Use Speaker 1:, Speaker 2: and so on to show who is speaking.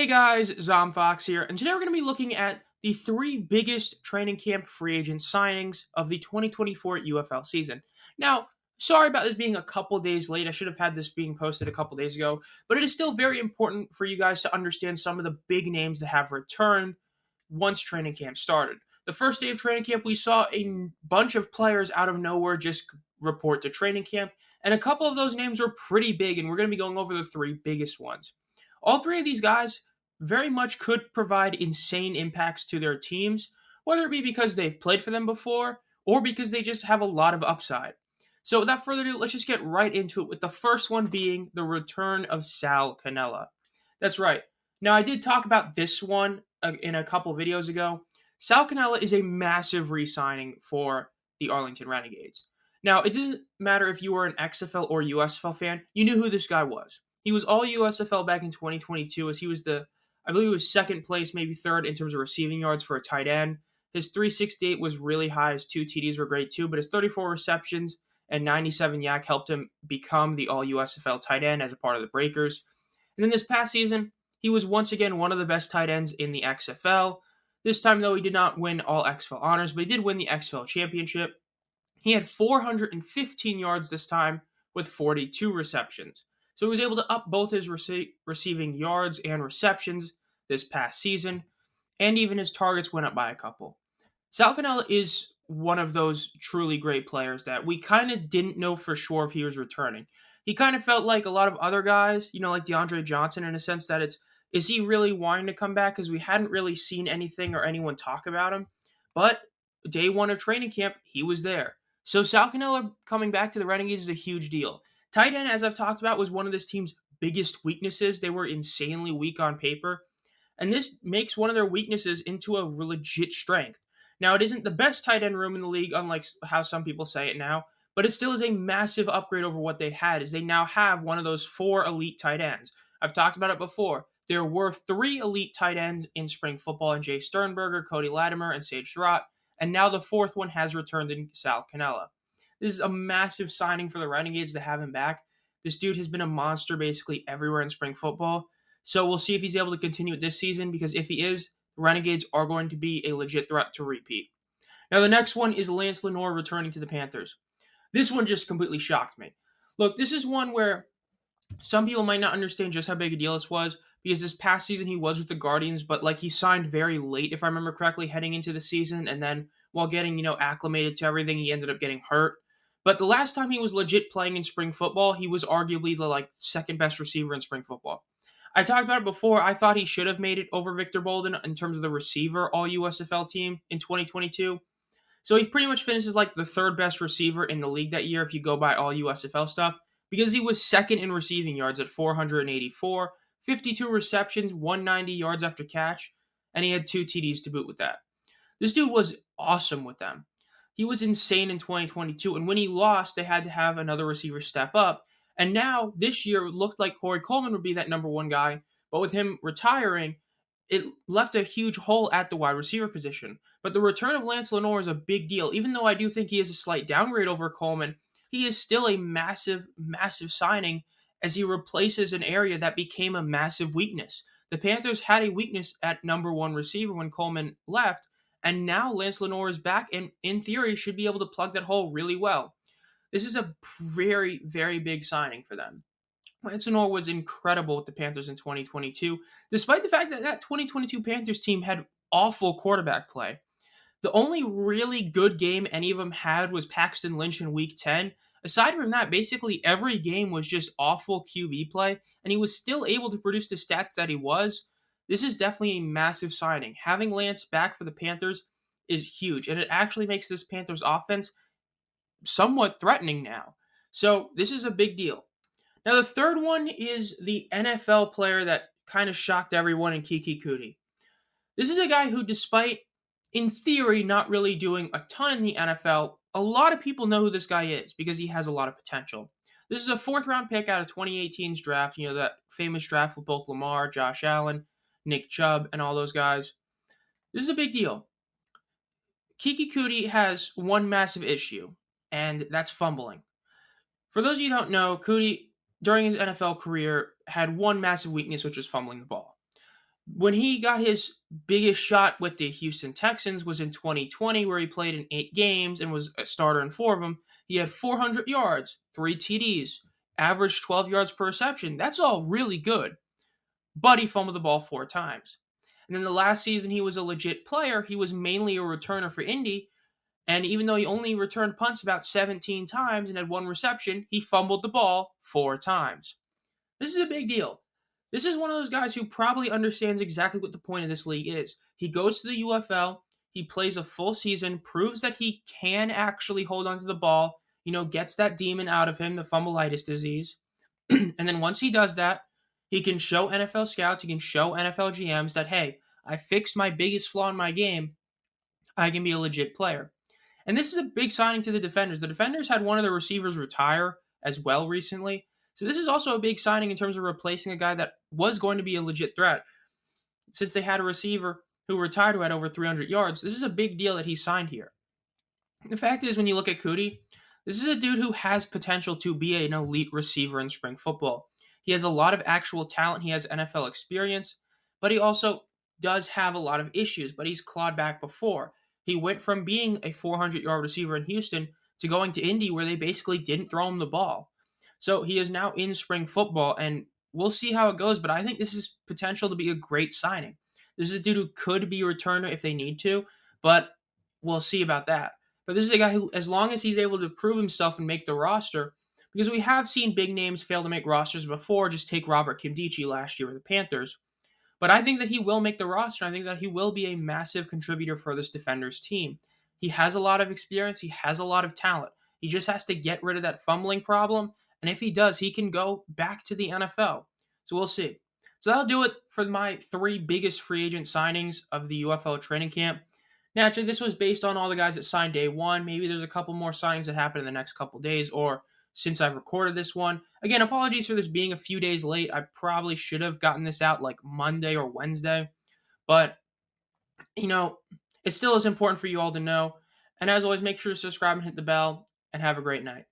Speaker 1: Hey guys, Zomfox here, and today we're going to be looking at the three biggest training camp free agent signings of the 2024 UFL season. Now, sorry about this being a couple days late. I should have had this being posted a couple days ago, but it is still very important for you guys to understand some of the big names that have returned once training camp started. The first day of training camp, we saw a bunch of players out of nowhere just report to training camp, and a couple of those names were pretty big, and we're going to be going over the three biggest ones. All three of these guys very much could provide insane impacts to their teams, whether it be because they've played for them before or because they just have a lot of upside. So without further ado, let's just get right into it with the first one being the return of Sal Cannella. That's right. Now, I did talk about this one in a couple videos ago. Sal Cannella is a massive re-signing for the Arlington Renegades. Now, it doesn't matter if you were an XFL or USFL fan, you knew who this guy was. He was all USFL back in 2022 as he was I believe he was second place, maybe third in terms of receiving yards for a tight end. His 368 was really high. His two TDs were great too, but his 34 receptions and 97 yak helped him become the all USFL tight end as a part of the Breakers. And then this past season, he was once again one of the best tight ends in the XFL. This time, though, he did not win all XFL honors, but he did win the XFL championship. He had 415 yards this time with 42 receptions. So he was able to up both his receiving yards and receptions this past season, and even his targets went up by a couple. Sal Cannella is one of those truly great players that we kind of didn't know for sure if he was returning. He kind of felt like a lot of other guys, like DeAndre Johnson, in a sense that is he really wanting to come back? Because we hadn't really seen anything or anyone talk about him. But day one of training camp, he was there. So Sal Cannella coming back to the Renegades is a huge deal. Tight end, as I've talked about, was one of this team's biggest weaknesses. They were insanely weak on paper. And this makes one of their weaknesses into a legit strength. Now, it isn't the best tight end room in the league, unlike how some people say it now, but it still is a massive upgrade over what they had, as they now have one of those four elite tight ends. I've talked about it before. There were three elite tight ends in spring football in Jay Sternberger, Cody Latimer, and Sage Surratt, and now the fourth one has returned in Sal Cannella. This is a massive signing for the Renegades to have him back. This dude has been a monster basically everywhere in spring football. So we'll see if he's able to continue it this season, because if he is, the Renegades are going to be a legit threat to repeat. Now, the next one is Lance Lenoir returning to the Panthers. This one just completely shocked me. Look, this is one where some people might not understand just how big a deal this was, because this past season he was with the Guardians, but he signed very late, if I remember correctly, heading into the season, and then while getting, acclimated to everything, he ended up getting hurt. But the last time he was legit playing in spring football, he was arguably the second best receiver in spring football. I talked about it before. I thought he should have made it over Victor Bolden in terms of the receiver all USFL team in 2022. So he pretty much finishes the third best receiver in the league that year if you go by all USFL stuff, because he was second in receiving yards at 484, 52 receptions, 190 yards after catch, and he had two TDs to boot with that. This dude was awesome with them. He was insane in 2022, and when he lost, they had to have another receiver step up. And now, this year, it looked like Corey Coleman would be that number one guy, but with him retiring, it left a huge hole at the wide receiver position. But the return of Lance Lenoir is a big deal. Even though I do think he is a slight downgrade over Coleman, he is still a massive, massive signing as he replaces an area that became a massive weakness. The Panthers had a weakness at number one receiver when Coleman left, and now Lance Lenoir is back and, in theory, should be able to plug that hole really well. This is a very, very big signing for them. Lance Lenoir was incredible with the Panthers in 2022, despite the fact that 2022 Panthers team had awful quarterback play. The only really good game any of them had was Paxton Lynch in Week 10. Aside from that, basically every game was just awful QB play, and he was still able to produce the stats that he was. This is definitely a massive signing. Having Lance back for the Panthers is huge, and it actually makes this Panthers offense somewhat threatening now. So this is a big deal. Now, the third one is the NFL player that kind of shocked everyone in Keke Coutee. This is a guy who, despite, in theory, not really doing a ton in the NFL, a lot of people know who this guy is because he has a lot of potential. This is a fourth-round pick out of 2018's draft, that famous draft with both Lamar, Josh Allen, Nick Chubb, and all those guys. This is a big deal. Keke Coutee has one massive issue, and that's fumbling. For those of you who don't know, Coutee, during his NFL career, had one massive weakness, which was fumbling the ball. When he got his biggest shot with the Houston Texans was in 2020, where he played in 8 games and was a starter in 4 of them. He had 400 yards, 3 TDs, averaged 12 yards per reception. That's all really good. But he fumbled the ball 4 times. And then the last season he was a legit player, he was mainly a returner for Indy. And even though he only returned punts about 17 times and had 1 reception, he fumbled the ball 4 times. This is a big deal. This is one of those guys who probably understands exactly what the point of this league is. He goes to the UFL, he plays a full season, proves that he can actually hold onto the ball, gets that demon out of him, the fumbleitis disease. And then once he does that, he can show NFL scouts, he can show NFL GMs that, hey, I fixed my biggest flaw in my game. I can be a legit player. And this is a big signing to the Defenders. The Defenders had one of their receivers retire as well recently. So this is also a big signing in terms of replacing a guy that was going to be a legit threat. Since they had a receiver who retired who had over 300 yards, this is a big deal that he signed here. The fact is, when you look at Coutee, this is a dude who has potential to be an elite receiver in spring football. He has a lot of actual talent. He has NFL experience, but he also does have a lot of issues, but he's clawed back before. He went from being a 400-yard receiver in Houston to going to Indy where they basically didn't throw him the ball. So he is now in spring football, and we'll see how it goes, but I think this is potential to be a great signing. This is a dude who could be a returner if they need to, but we'll see about that. But this is a guy who, as long as he's able to prove himself and make the roster, because we have seen big names fail to make rosters before, just take Robert Nkemdiche last year with the Panthers. But I think that he will make the roster. I think that he will be a massive contributor for this Defenders team. He has a lot of experience. He has a lot of talent. He just has to get rid of that fumbling problem. And if he does, he can go back to the NFL. So we'll see. So that'll do it for my 3 biggest free agent signings of the UFL training camp. Naturally, this was based on all the guys that signed day 1. Maybe there's a couple more signings that happen in the next couple days or since I've recorded this one. Again, apologies for this being a few days late. I probably should have gotten this out like Monday or Wednesday. But, it still is important for you all to know. And as always, make sure to subscribe and hit the bell. And have a great night.